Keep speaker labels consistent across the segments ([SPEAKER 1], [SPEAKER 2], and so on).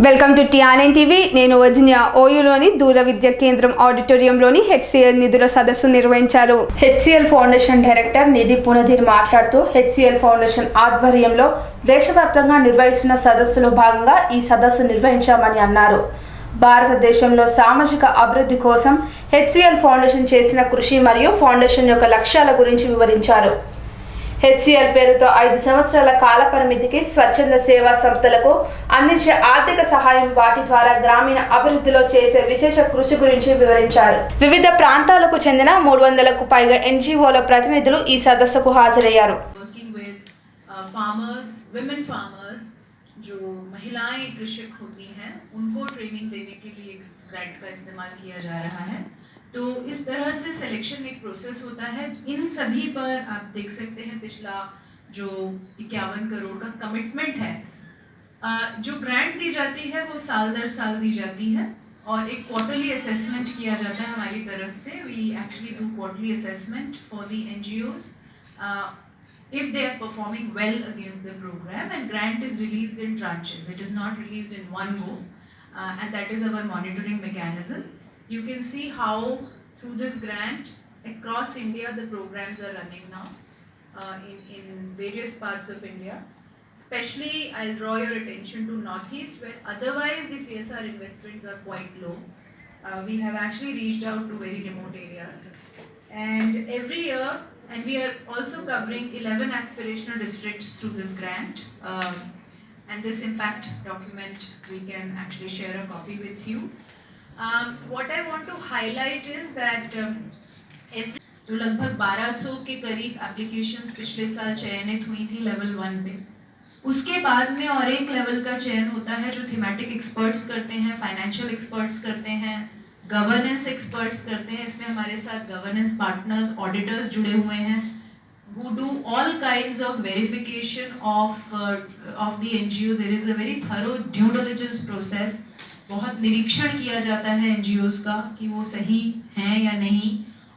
[SPEAKER 1] Welcome to TRN TV. నేను Virginia ఓయూలోని దూర విద్యా కేంద్రం ఆడిటోరియంలోని హెచ్సిఎల్ నిధుల సదస్సు నిర్వహించారు. హెచ్సిఎల్ ఫౌండేషన్ డైరెక్టర్ నిధి పునధీర్ మాట్లాడుతూ హెచ్సిఎల్ ఫౌండేషన్ ఆధ్వర్యంలో దేశవ్యాప్తంగా నిర్వహిస్తున్న సదస్సులో భాగంగా ఈ సదస్సు నిర్వహించామని అన్నారు. భారతదేశంలో సామాజిక అభివృద్ధి కోసం హెచ్సిఎల్ ఫౌండేషన్ చేసిన కృషి మరియు ఫౌండేషన్ యొక్క లక్ష్యాల గురించి వివరించారు. హెచ్సిఎల్ పేరుతో 5 సంవత్సరాల కాల పరిమితికి స్వచ్ఛంద సేవా సంస్థలకు అందించే ఆర్థిక సహాయం, వాటి ద్వారా గ్రామీణ అభివృద్ధిలో చేసే విశేష కృషి గురించి వివరించారు. వివిధ ప్రాంతాలకు చెందిన 300కు పైగా ఎన్జిఓల ప్రతినిధులు ఈ సదస్సుకు హాజరయ్యారు. जो महिलाएं कृषक होती हैं उनको ट्रेनिंग देने के लिए इस ग्रांट का इस्तेमाल किया जा रहा है। तो इस तरह से सिलेक्शन एक प्रोसेस होता है। इन सभी पर आप देख सकते हैं पिछला जो 51 करोड़ का कमिटमेंट है। जो ग्रांट दी जाती है वो साल दर साल दी जाती है और एक क्वार्टरली असेसमेंट किया जाता है हमारी तरफ से। We actually do quarterly assessment for the NGOs if they are performing well against the program, and grant is released in tranches. It is not released in one go, and that is our monitoring mechanism. You can see how through this grant across India the programs are running now in various parts of India. Especially I'll draw your attention to Northeast, where otherwise the CSR investments are quite low. We have actually reached out to very remote areas, and every year, and we are also covering 11 aspirational districts through this grant. And this impact document we can actually share a copy with you. What I want to highlight is that तो लगभग 1200 के करीब applications पिछले साल चयनित हुई थी level 1 पे। उसके बाद में और एक लेवल का चयन होता है जो थीमेटिक एक्सपर्ट्स करते हैं, फाइनेंशियल एक्सपर्ट्स करते हैं, गवर्नेंस एक्सपर्ट्स करते हैं। इसमें हमारे साथ गवर्नेंस पार्टनर्स, ऑडिटर्स जुड़े हुए हैं who do all kinds of verification of the NGO. There is a very thorough due diligence process. बहुत निरीक्षण किया जाता है NGOs का कि वो सही हैं या नहीं,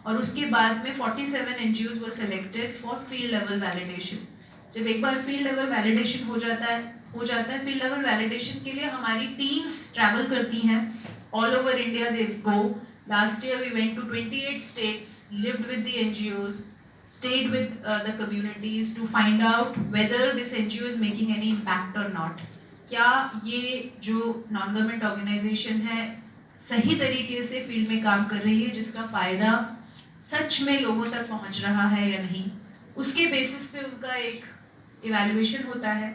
[SPEAKER 1] और उसके बाद में 47 NGOs were selected for field level validation. जब एक बार field level validation हो जाता है field level validation के लिए हमारी teams travel करती हैं all over India. They go. Last year we went to 28 states, lived with the NGOs, stayed with the communities to find out whether this NGO is making any impact or not. क्या ये जो non government organisation है सही तरीके से field में काम कर रही है, जिसका फ़ायदा सच में लोगों तक पहुंच रहा है या नहीं। उसके बेसिस पे उनका एक इवैल्यूएशन होता है,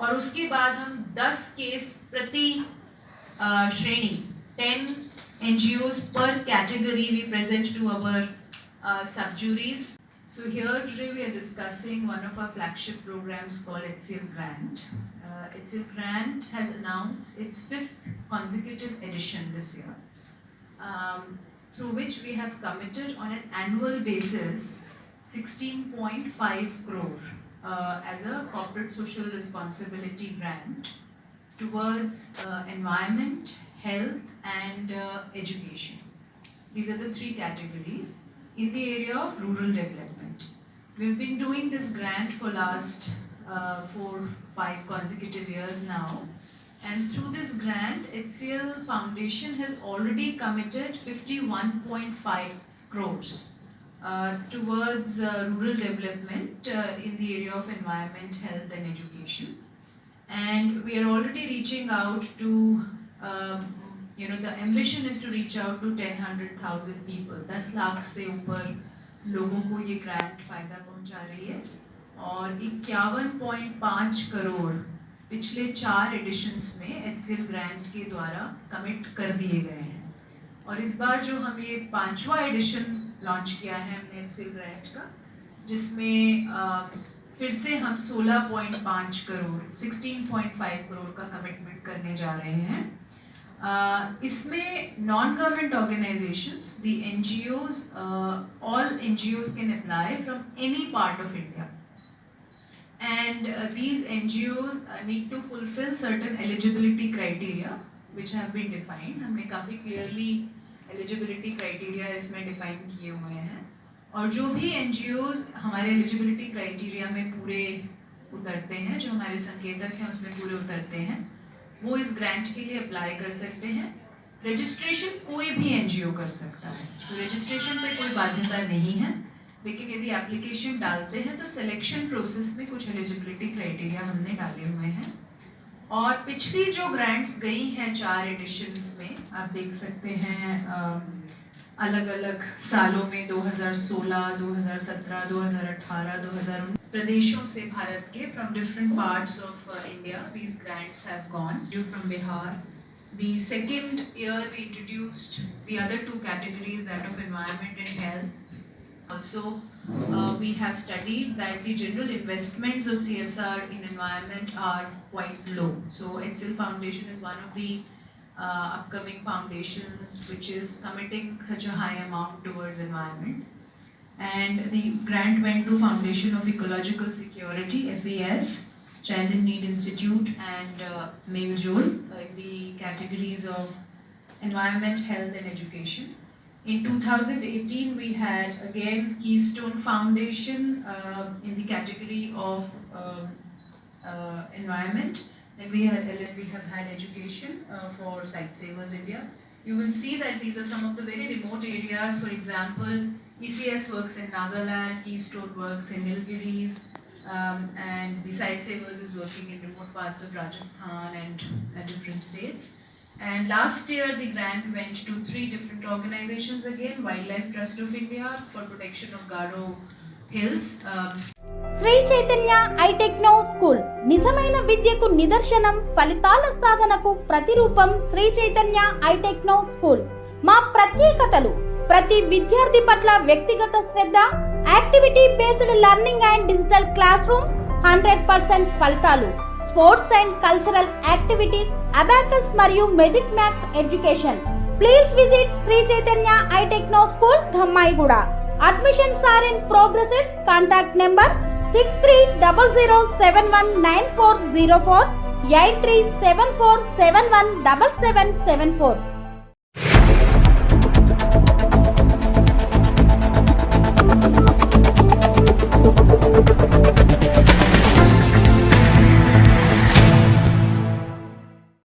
[SPEAKER 1] और उसके बाद हम 10 केस प्रति श्रेणी 10 NGOs per category we present to our sub-juries. So here today we are discussing one of our flagship programs called HCL Grant. HCL Grant has announced its 5th consecutive edition this year, through which we have committed on an annual basis 16.5 crore as a corporate social responsibility grant towards environment, health and education. These are the 3 categories in the area of rural development. We've been doing this grant for last 4-5 consecutive years now, and through this grant HCL Foundation has already committed 51.5 crores towards rural development in the area of environment, health and education. And we are already reaching out to the ambition is to reach out to 100,000 people. 10 lakh से ऊपर लोगों को ये grant फ़ायदा पहुंचा रही है, और 51.5 करोड़ पिछले 4 एडिशंस में HCL ग्रांट के द्वारा कमिट कर दिए गए हैं। और इस बार जो हम ये 5वां एडिशन लॉन्च किया है हमने HCL ग्रांट का, जिसमें फिर से हम 16.5 करोड़ 16.5 करोड़ का कमिटमेंट करने जा रहे हैं। इसमें non government organisations, the NGOs, all NGOs can apply from any part of India, and these NGOs need to fulfill certain eligibility criteria which have been defined. हमने काफ़ी clearly eligibility criteria इसमें define किए हुए हैं, और जो भी NGOs हमारे eligibility criteria में पूरे उतरते हैं, जो हमारे संकेतक हैं उसमें पूरे उतरते हैं, वो इस ग्रांट के लिए अप्लाई कर सकते हैं। रजिस्ट्रेशन कोई भी एनजीओ कर सकता है, तो रजिस्ट्रेशन पे कोई बाध्यता नहीं है, लेकिन यदि एप्लीकेशन डालते हैं तो सिलेक्शन प्रोसेस में कुछ एलिजिबिलिटी क्राइटेरिया हमने डाले हुए हैं। और पिछली जो ग्रांट्स गई हैं 4 एडिशंस में, आप देख सकते हैं अलग अलग सालों में 2016, 2017, 2018, 2019 प्रदेशों से भारत के from different parts of India these grants have gone. You from Bihar. The second year we introduced the other 2 categories, that of environment and health. Also, we have studied that the general investments of CSR in environment are quite low. So HCL Foundation is one of the upcoming foundations which is committing such a high amount towards environment. And the grant went to Foundation of Ecological Security, FES, Child in Need Institute and Mevjol in the categories of environment, health and education. In 2018, we had again Keystone Foundation in the category of environment. Then we have had education for Sightsavers India. You will see that these are some of the very remote areas. For example, ECS works in Nagaland, Keystone works in Nilgiris, and the Sightsavers is working in remote parts of Rajasthan and different states. And last year the grant went to 3 different organizations again. Wildlife Trust of India for protection of Garo Hills.
[SPEAKER 2] Sri Chaitanya eTechno school నిజమైన విద్యకు నిదర్శనం, ఫలితాల సాధనకు ప్రతిరూపం. Shri Chaitanya eTechno school మా ప్రత్యేకతలు: ప్రతి విద్యార్థి పట్ల వ్యక్తిగత శ్రద్ధ, activity based learning and digital classrooms, 100% ఫలితాలు, sports and cultural activities, abacus మరియు Vedic maths education. Please visit Sri Chaitanya eTechno school, Dhammaiguda. Admissions are in progress. Contact number 6300719404, 8374717774.